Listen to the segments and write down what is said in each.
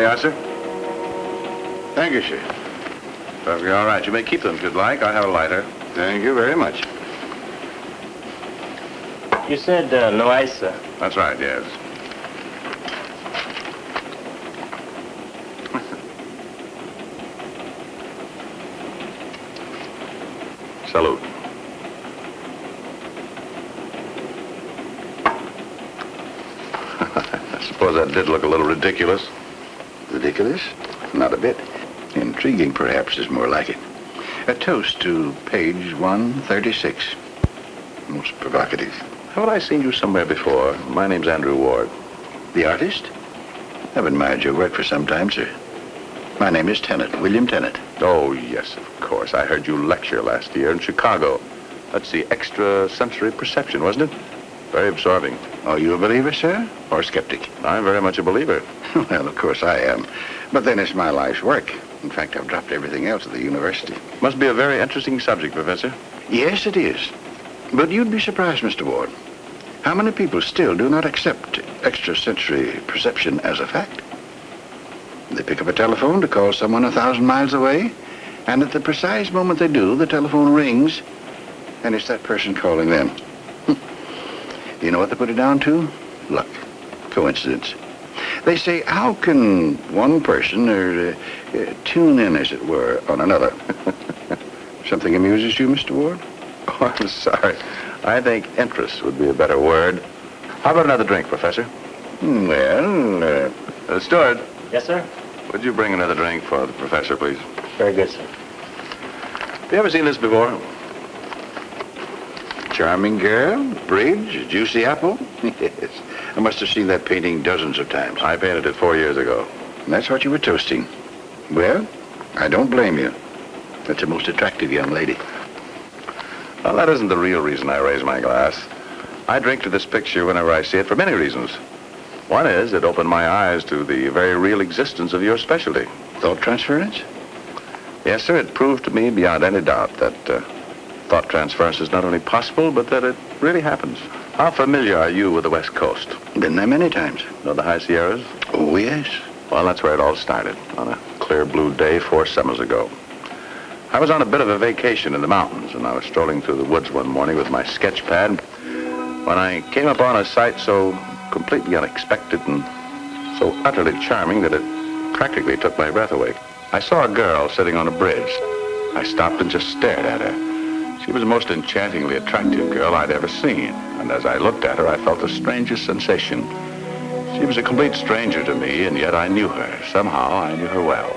you are, sir. Thank you, sir. Perfectly all right. You may keep them if you'd like. I have a lighter. Thank you very much. You said no ice, sir. That's right, yes. Salute. I suppose that did look a little ridiculous. Ridiculous? Not a bit. Intriguing, perhaps, is more like it. A toast to page 136. Most provocative. Haven't I seen you somewhere before? My name's Andrew Ward. The artist? I've admired your work for some time, sir. My name is Tennant, William Tennant. Oh, yes, of course. I heard you lecture last year in Chicago. That's the extrasensory perception, wasn't it? Very absorbing. Are you a believer, sir, or a skeptic? I'm very much a believer. Well, of course I am. But then it's my life's work. In fact, I've dropped everything else at the university. Must be a very interesting subject, Professor. Yes, it is. But you'd be surprised, Mr. Ward. How many people still do not accept extrasensory perception as a fact? They pick up a telephone to call someone 1,000 miles away, and at the precise moment they do, the telephone rings, and it's that person calling them. Do you know what they put it down to? Luck. Coincidence. They say, how can one person tune in, as it were, on another? Something amuses you, Mr. Ward? Oh, I'm sorry. I think interest would be a better word. How about another drink, Professor? Well, Steward. Yes, sir? Would you bring another drink for the professor, please? Very good, sir. Have you ever seen this before? charming girl, bridge, juicy apple. Yes, I must have seen that painting dozens of times. I painted it 4 years ago. And that's what you were toasting. Well, I don't blame you. That's a most attractive young lady. Well, that isn't the real reason I raise my glass. I drink to this picture whenever I see it for many reasons. One is it opened my eyes to the very real existence of your specialty. Thought transference? Yes, sir. It proved to me beyond any doubt that thought transference is not only possible, but that it really happens. How familiar are you with the West Coast? Been there many times. Know the High Sierras? Oh, yes. Well, that's where it all started, on a clear blue day 4 summers ago. I was on a bit of a vacation in the mountains, and I was strolling through the woods one morning with my sketch pad when I came upon a sight so completely unexpected and so utterly charming that it practically took my breath away. I saw a girl sitting on a bridge. I stopped and just stared at her. She was the most enchantingly attractive girl I'd ever seen, and as I looked at her, I felt the strangest sensation. She was a complete stranger to me, and yet I knew her. Somehow, I knew her well.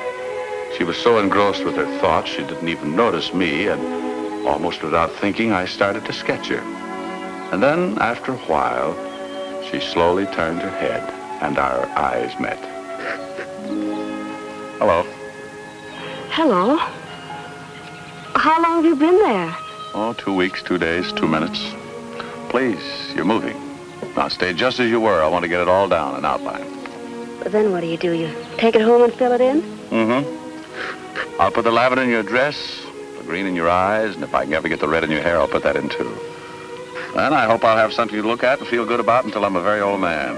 She was so engrossed with her thoughts, she didn't even notice me, and almost without thinking, I started to sketch her. And then, after a while, she slowly turned her head, and our eyes met. Hello. Hello. How long have you been there? Oh, 2 weeks, 2 days, 2 minutes. Please, you're moving. Now, stay just as you were. I want to get it all down in outline. Then what do? You take it home and fill it in? Mm-hmm. I'll put the lavender in your dress, the green in your eyes, and if I can ever get the red in your hair, I'll put that in, too. And I hope I'll have something to look at and feel good about until I'm a very old man.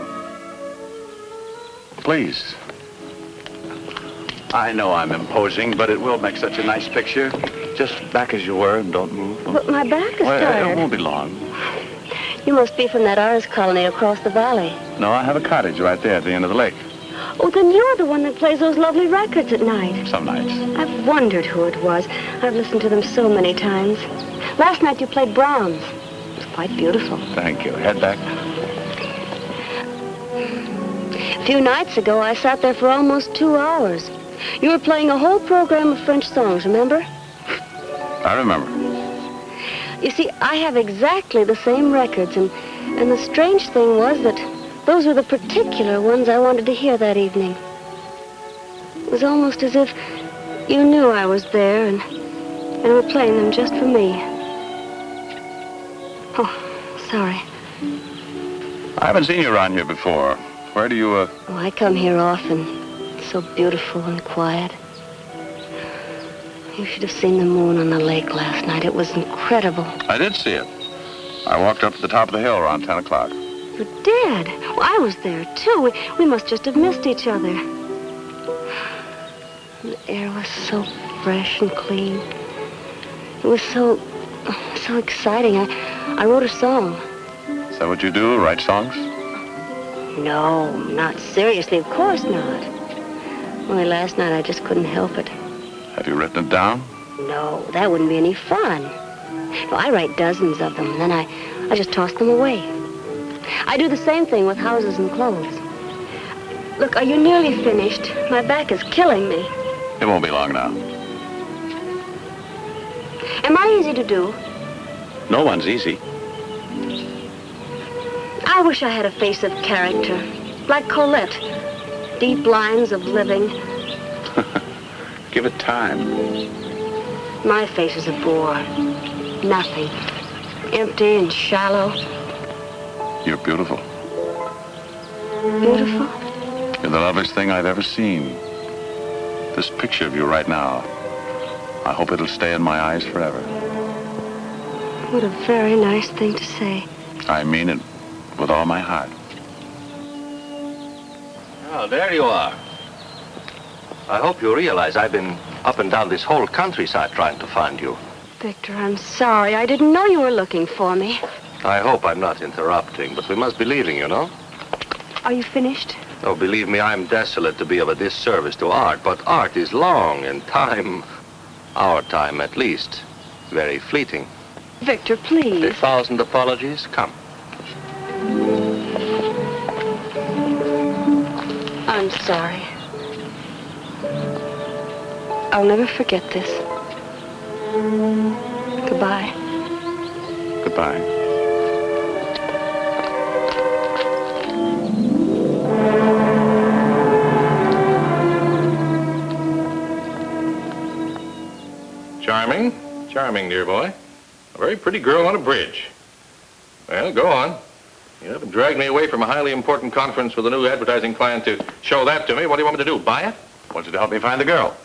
Please. I know I'm imposing, but it will make such a nice picture. Just back as you were and don't move. But my back is tired. It won't be long. You must be from that artist colony across the valley. No, I have a cottage right there at the end of the lake. Oh, then you're the one that plays those lovely records at night. Some nights. I've wondered who it was. I've listened to them so many times. Last night you played Brahms. It was quite beautiful. Thank you. Head back. A few nights ago, I sat there for almost 2 hours. You were playing a whole program of French songs, remember? I remember. You see, I have exactly the same records, and the strange thing was that those were the particular ones I wanted to hear that evening. It was almost as if you knew I was there and were playing them just for me. Oh, sorry. I haven't seen you around here before. Where do you, Oh, I come here often. It's so beautiful and quiet. You should have seen the moon on the lake last night. It was incredible. I did see it. I walked up to the top of the hill around 10 o'clock. You did? Well, I was there, too. We must just have missed each other. air was so fresh and clean. It was so exciting. I wrote a song. Is that what you do, write songs? No, not seriously, of course not. Only last night I just couldn't help it. Have you written it down? No, that wouldn't be any fun. No, I write dozens of them, and then I just toss them away. I do the same thing with houses and clothes. Look, are you nearly finished? My back is killing me. It won't be long now. Am I easy to do? No one's easy. I wish I had a face of character, like Colette. Deep lines of living. Give it time. My face is a bore. Nothing. Empty and shallow. You're beautiful. Beautiful? You're the loveliest thing I've ever seen. This picture of you right now, I hope it'll stay in my eyes forever. What a very nice thing to say. I mean it with all my heart. Oh, there you are. I hope you realize I've been up and down this whole countryside trying to find you. Victor, I'm sorry. I didn't know you were looking for me. I hope I'm not interrupting, but we must be leaving, you know? Are you finished? Oh, believe me, I'm desolate to be of a disservice to art, but art is long and time, our time at least, very fleeting. Victor, please. 1,000 apologies, come. I'm sorry. I'll never forget this. Goodbye. Goodbye. Charming. Charming, dear boy. A very pretty girl on a bridge. Well, go on. You haven't dragged me away from a highly important conference with a new advertising client to show that to me. What do you want me to do, buy it? I want you to help me find the girl.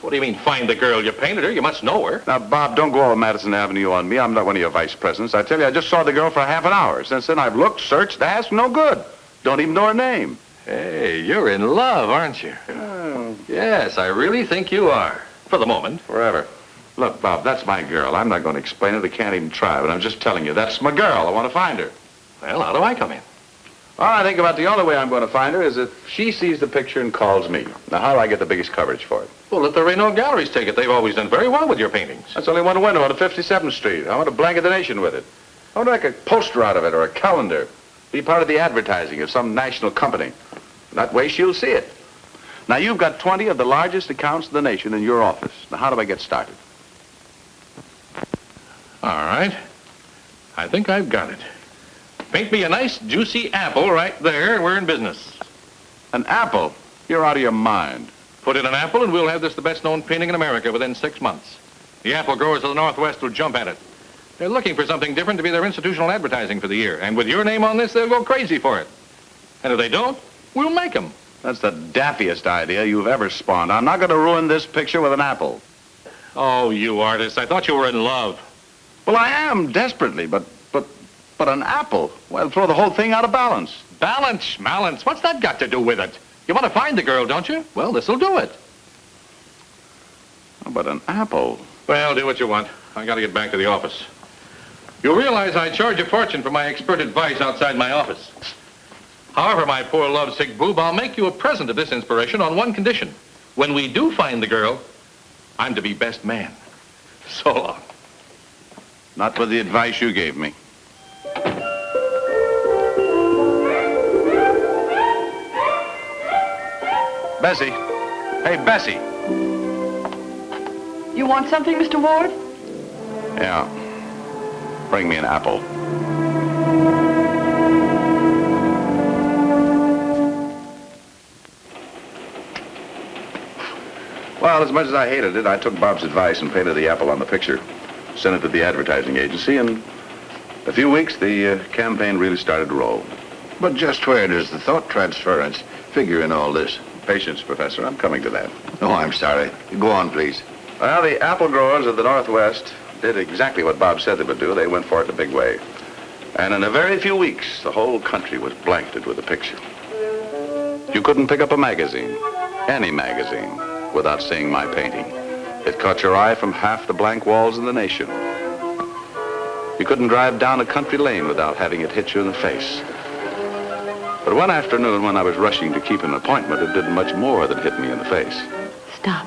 What do you mean, find the girl? You painted her. You must know her. Now, Bob, don't go all Madison Avenue on me. I'm not one of your vice presidents. I tell you, I just saw the girl for half an hour. Since then, I've looked, searched, asked, no good. Don't even know her name. Hey, you're in love, aren't you? Oh. Yes, I really think you are. For the moment. Forever. Look, Bob, that's my girl. I'm not going to explain it. I can't even try, but I'm just telling you, that's my girl. I want to find her. Well, how do I come in? Well, I think about the only way I'm going to find her is if she sees the picture and calls me. Now, how do I get the biggest coverage for it? Well, let the Reno galleries take it. They've always done very well with your paintings. That's only one window on 57th Street. I want to blanket the nation with it. I want to make a poster out of it or a calendar. Be part of the advertising of some national company. That way she'll see it. Now, you've got 20 of the largest accounts in the nation in your office. Now, how do I get started? All right. I think I've got it. Paint me a nice, juicy apple right there, and we're in business. An apple? You're out of your mind. Put in an apple, and we'll have this the best-known painting in America within 6 months. The apple growers of the Northwest will jump at it. They're looking for something different to be their institutional advertising for the year. And with your name on this, they'll go crazy for it. And if they don't, we'll make them. That's the daffiest idea you've ever spawned. I'm not going to ruin this picture with an apple. Oh, you artist. I thought you were in love. Well, I am desperately, but an apple, well, throw the whole thing out of balance. Balance. What's that got to do with it? You want to find the girl, don't you? Well, this'll do it. Oh, but an apple. Well, do what you want. I got to get back to the office. You realize I charge a fortune for my expert advice outside my office. However, my poor lovesick boob, I'll make you a present of this inspiration on one condition. When we do find the girl, I'm to be best man. So long. Not with the advice you gave me. Bessie. Hey, Bessie. You want something, Mr. Ward? Yeah. Bring me an apple. Well, as much as I hated it, I took Bob's advice and painted the apple on the picture. Sent it to the advertising agency, and in a few weeks, the campaign really started to roll. But just where does the thought transference figure in all this? Patience, Professor. I'm coming to that. Oh, I'm sorry. Go on, please. Well, the apple growers of the Northwest did exactly what Bob said they would do. They went for it in a big way. And in a very few weeks, the whole country was blanketed with a picture. You couldn't pick up a magazine, any magazine, without seeing my painting. It caught your eye from half the blank walls in the nation. You couldn't drive down a country lane without having it hit you in the face. But one afternoon when I was rushing to keep an appointment, it did much more than hit me in the face. Stop.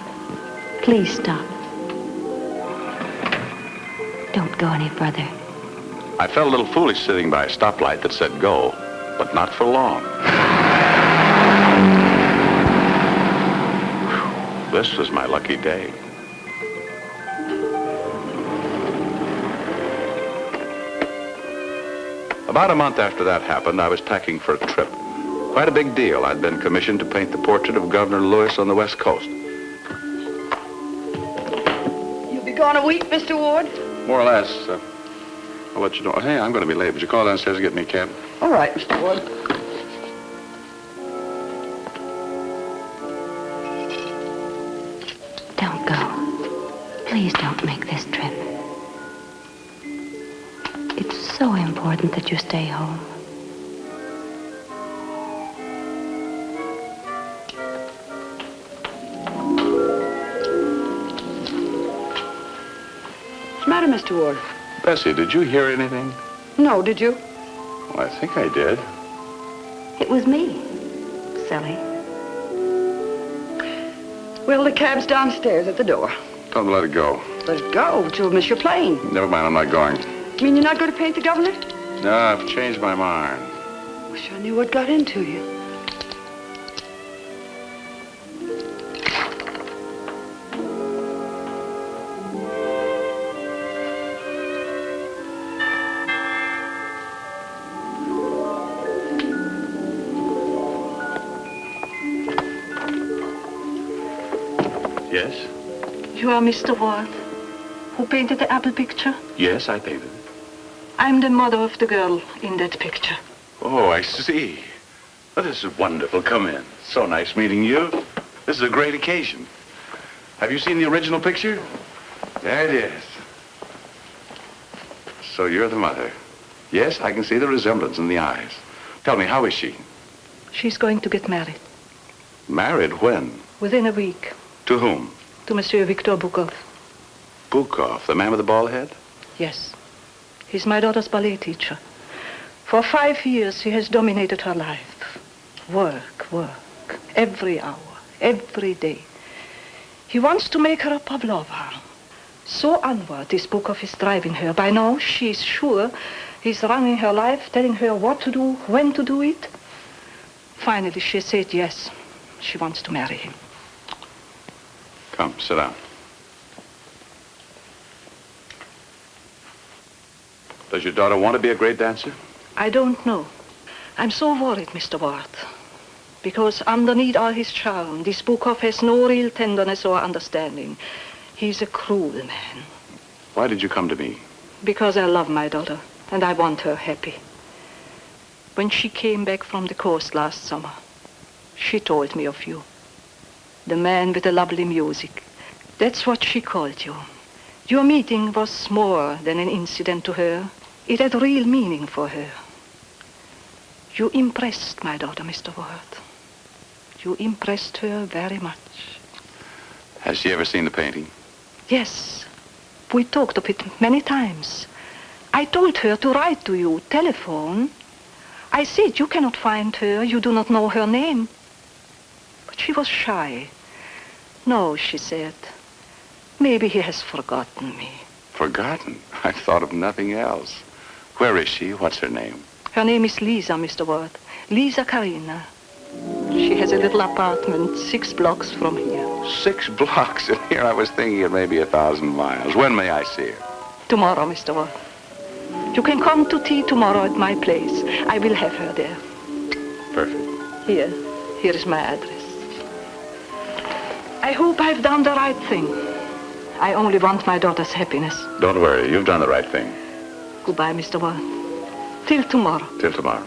Please stop. Don't go any further. I felt a little foolish sitting by a stoplight that said go, but not for long. Whew, this was my lucky day. About a month after that happened, I was packing for a trip. Quite a big deal. I'd been commissioned to paint the portrait of Governor Lewis on the West Coast. You'll be gone a week, Mr. Ward? More or less. I'll let you know. Hey, I'm going to be late. Would you call downstairs and get me a cab? All right, Mr. Ward. Don't go. Please don't make this trip. It's so important that you stay home. What's the matter, Mr. Ward? Bessie, did you hear anything? No, did you? Well, I think I did. It was me, silly. Well, the cab's downstairs at the door. Tell them to let it go. Let's go, but you'll miss your plane. Never mind, I'm not going. You mean you're not going to paint the governor? No, I've changed my mind. Wish I knew what got into you. Yes? You are Mr. Ward, who painted the apple picture? Yes, I painted it. I'm the mother of the girl in that picture. Oh, I see. Well, this is wonderful. Come in. So nice meeting you. This is a great occasion. Have you seen the original picture? There it is. So you're the mother. Yes, I can see the resemblance in the eyes. Tell me, how is she? She's going to get married. Married when? Within a week. To whom? To Monsieur Victor Bukov. Bukov, the man with the bald head? Yes. He's my daughter's ballet teacher. For 5 years, he has dominated her life. Work, work. Every hour, every day. He wants to make her a Pavlova. So onward, this Bukov is driving her. By now, she's sure he's running her life, telling her what to do, when to do it. Finally, she said yes. She wants to marry him. Come, sit down. Does your daughter want to be a great dancer? I don't know. I'm so worried, Mr. Ward. Because underneath all his charm, this Bukov has no real tenderness or understanding. He's a cruel man. Why did you come to me? Because I love my daughter, and I want her happy. When she came back from the coast last summer, she told me of you. The man with the lovely music. That's what she called you. Your meeting was more than an incident to her. It had real meaning for her. You impressed my daughter, Mr. Ward. You impressed her very much. Has she ever seen the painting? Yes. We talked of it many times. I told her to write to you, telephone. I said you cannot find her, you do not know her name. But she was shy. No, she said. Maybe he has forgotten me. Forgotten? I thought of nothing else. Where is she? What's her name? Her name is Lisa, Mr. Ward. Lisa Karina. She has a little apartment 6 blocks from here. 6 blocks, and here I was thinking it may be 1,000 miles. When may I see her? Tomorrow, Mr. Ward. You can come to tea tomorrow at my place. I will have her there. Perfect. Here is my address. I hope I've done the right thing. I only want my daughter's happiness. Don't worry, you've done the right thing. Goodbye, Mr. Ward. Till tomorrow. Till tomorrow.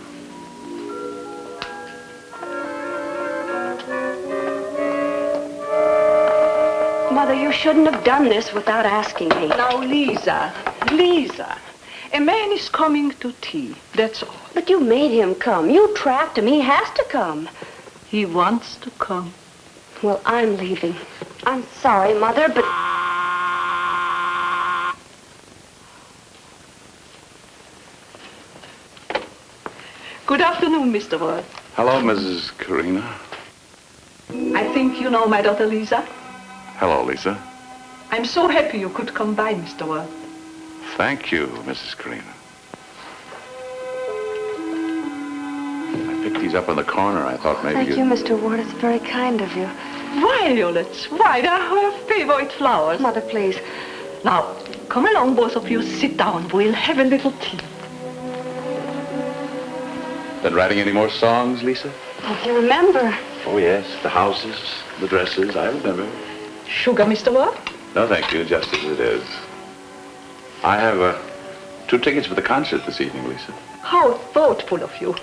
Mother, you shouldn't have done this without asking me. Now, Lisa, a man is coming to tea, that's all. But you made him come. You trapped him. He has to come. He wants to come. Well, I'm leaving. I'm sorry, Mother, but... Good afternoon, Mr. Ward. Hello, Mrs. Karina. I think you know my daughter Lisa. Hello, Lisa. I'm so happy you could come by, Mr. Ward. Thank you, Mrs. Karina. I picked these up in the corner. I thought maybe Thank you, Mr. Ward. It's very kind of you. Violets, why, they're her favorite flowers. Mother, please. Now, come along, both of you. Sit down. We'll have a little tea. Been writing any more songs, Lisa? Don't you remember? Oh, yes. The houses, the dresses, I remember. Sugar, Mr. Ward? No, thank you, just as it is. I have 2 tickets for the concert this evening, Lisa. How thoughtful of you.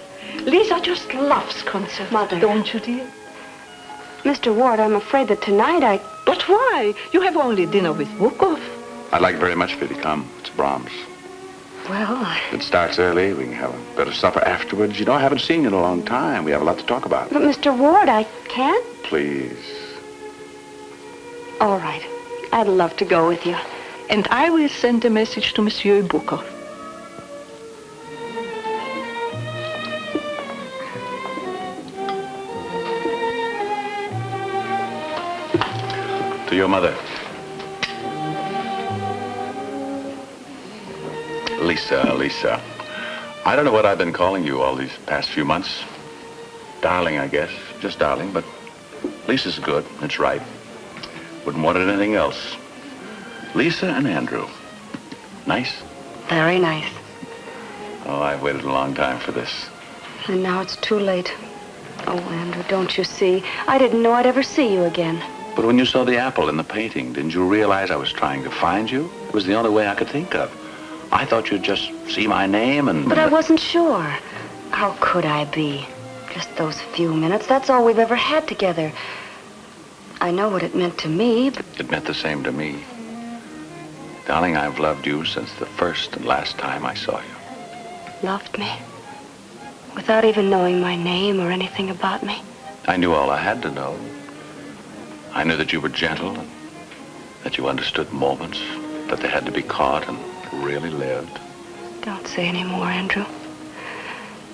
Lisa just loves concerts. Mother. Don't you, dear? Mr. Ward, I'm afraid that tonight I... But why? You have only dinner with Bukov. I'd like very much for you to come. It's Brahms. Well, It starts early. We can have a bit of supper afterwards. You know, I haven't seen you in a long time. We have a lot to talk about. But Mr. Ward, I can't. Please. All right. I'd love to go with you. And I will send a message to Monsieur Bukov. To your mother. Lisa. I don't know what I've been calling you all these past few months. Darling, I guess. Just darling, but Lisa's good. It's right. Wouldn't want it anything else. Lisa and Andrew. Nice? Very nice. Oh, I've waited a long time for this. And now it's too late. Oh, Andrew, don't you see? I didn't know I'd ever see you again. But when you saw the apple in the painting, didn't you realize I was trying to find you? It was the only way I could think of. I thought you'd just see my name and... But I wasn't sure. How could I be? Just those few minutes, that's all we've ever had together. I know what it meant to me, but... It meant the same to me. Darling, I've loved you since the first and last time I saw you. Loved me? Without even knowing my name or anything about me? I knew all I had to know. I knew that you were gentle and that you understood moments, that they had to be caught and really lived. Don't say any more, Andrew.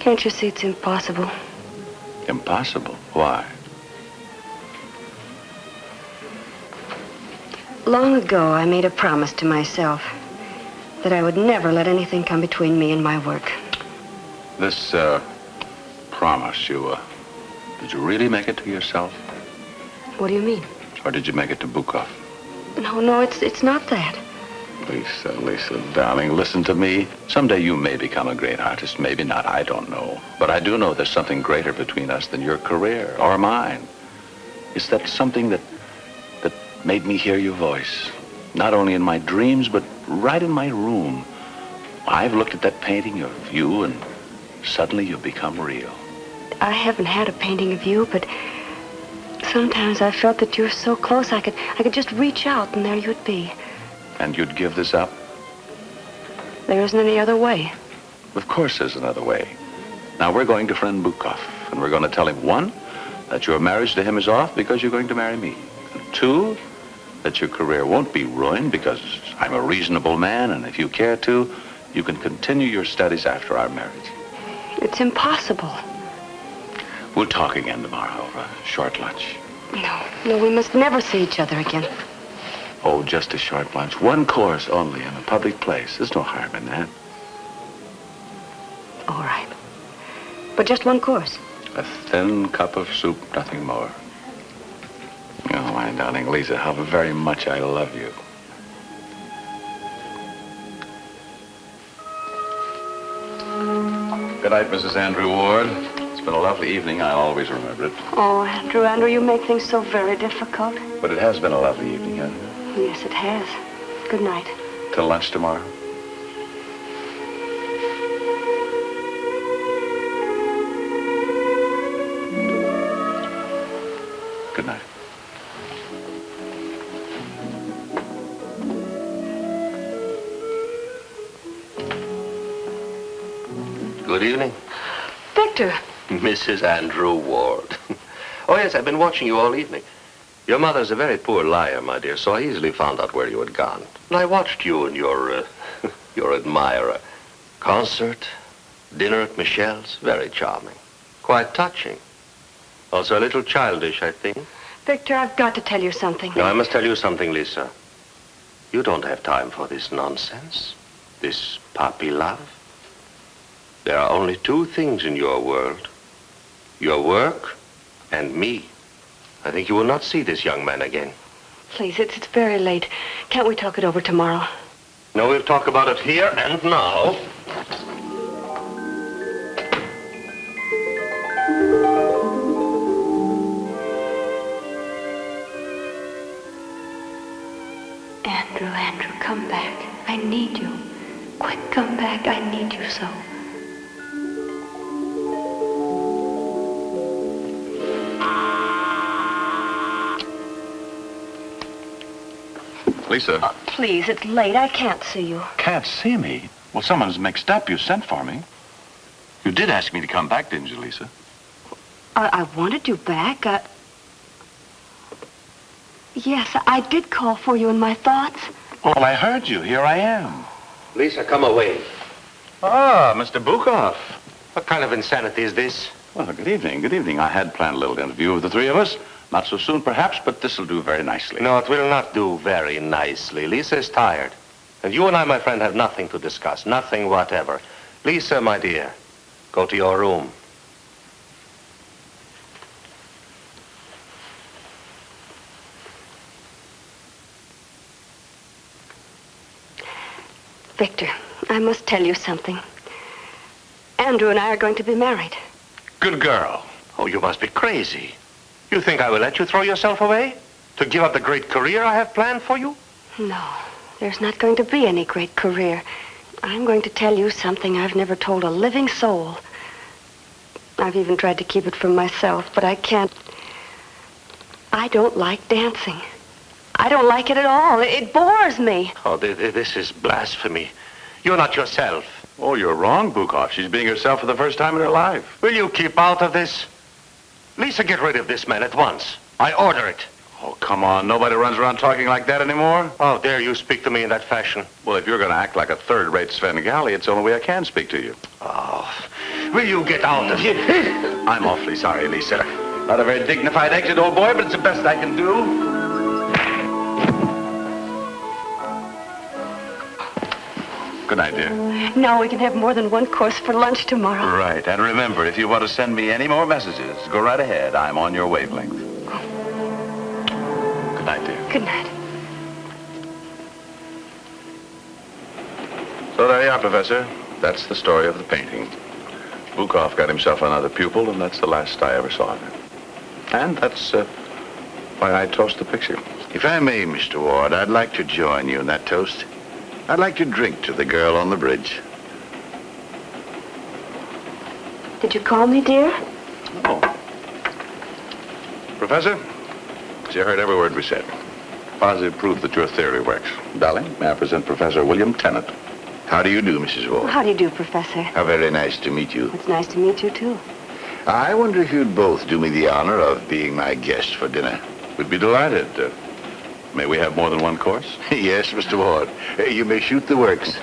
Can't you see it's impossible? Impossible? Why? Long ago, I made a promise to myself that I would never let anything come between me and my work. This, promise, did you really make it to yourself? What do you mean? Or did you make it to Bukov? No, it's not that. Lisa, darling, listen to me. Someday you may become a great artist, maybe not, I don't know. But I do know there's something greater between us than your career or mine. It's that something that made me hear your voice, not only in my dreams, but right in my room. I've looked at that painting of you, and suddenly you've become real. I haven't had a painting of you, but sometimes I felt that you were so close I could just reach out and there you'd be. And you'd give this up? There isn't any other way. Of course there's another way. Now we're going to friend Bukov, and we're going to tell him, 1, that your marriage to him is off because you're going to marry me. And 2, that your career won't be ruined because I'm a reasonable man, and if you care to, you can continue your studies after our marriage. It's impossible. We'll talk again tomorrow over a short lunch. No, we must never see each other again. Oh, just a short lunch. 1 course only in a public place. There's no harm in that. All right. But just 1 course. A thin cup of soup, nothing more. Oh, my darling Lisa, how very much I love you. Good night, Mrs. Andrew Ward. It's been a lovely evening. I'll always remember it. Oh, Andrew, you make things so very difficult. But it has been a lovely evening, hasn't it? Yes, it has. Good night. Till lunch tomorrow. Good night. Good evening. Victor. Mrs. Andrew Ward. Oh, yes, I've been watching you all evening. Your mother's a very poor liar, my dear, so I easily found out where you had gone. And I watched you and your your admirer. Concert, dinner at Michelle's, very charming. Quite touching. Also a little childish, I think. Victor, I've got to tell you something. Now, I must tell you something, Lisa. You don't have time for this nonsense, this puppy love. There are only two things in your world. Your work and me. I think you will not see this young man again. Please, it's very late. Can't we talk it over tomorrow? No, we'll talk about it here and now. Andrew, come back. I need you. Quick, come back. I need you so. Lisa. Please, it's late. I can't see you. Can't see me? Well, someone's mixed up. You sent for me. You did ask me to come back, didn't you, Lisa? I wanted you back. Yes, I did call for you in my thoughts. Well, I heard you. Here I am. Lisa, come away. Ah, Mr. Bukoff. What kind of insanity is this? Well, good evening. Good evening. I had planned a little interview with the three of us. Not so soon, perhaps, but this'll do very nicely. No, it will not do very nicely. Lisa is tired. And you and I, my friend, have nothing to discuss. Nothing whatever. Lisa, my dear, go to your room. Victor, I must tell you something. Andrew and I are going to be married. Good girl. Oh, you must be crazy. You think I will let you throw yourself away? To give up the great career I have planned for you? No, there's not going to be any great career. I'm going to tell you something I've never told a living soul. I've even tried to keep it from myself, but I can't. I don't like dancing. I don't like it at all. It bores me. Oh, this is blasphemy. You're not yourself. Oh, you're wrong, Bukoff. She's being herself for the first time in her life. Will you keep out of this? Lisa, get rid of this man at once. I order it. Oh, come on. Nobody runs around talking like that anymore. How dare you speak to me in that fashion? Well, if you're going to act like a third-rate Svengali, it's the only way I can speak to you. Oh, will you get out of here? I'm awfully sorry, Lisa. Not a very dignified exit, old boy, but it's the best I can do. Good night, dear. Now we can have more than one course for lunch tomorrow. Right. And remember, if you want to send me any more messages, go right ahead. I'm on your wavelength. Good night, dear. Good night. So there you are, Professor. That's the story of the painting. Bukoff got himself another pupil, and that's the last I ever saw of him. And that's why I toast the picture. If I may, Mr. Ward, I'd like to join you in that toast. I'd like to drink to the girl on the bridge. Did you call me, dear? Oh. Professor, she heard every word we said. Positive proof that your theory works. Darling, may I present Professor William Tennant? How do you do, Mrs. Ward? How do you do, Professor? How very nice to meet you. It's nice to meet you, too. I wonder if you'd both do me the honor of being my guest for dinner. We'd be delighted. May we have more than one course? Yes, Mr. Ward. You may shoot the works.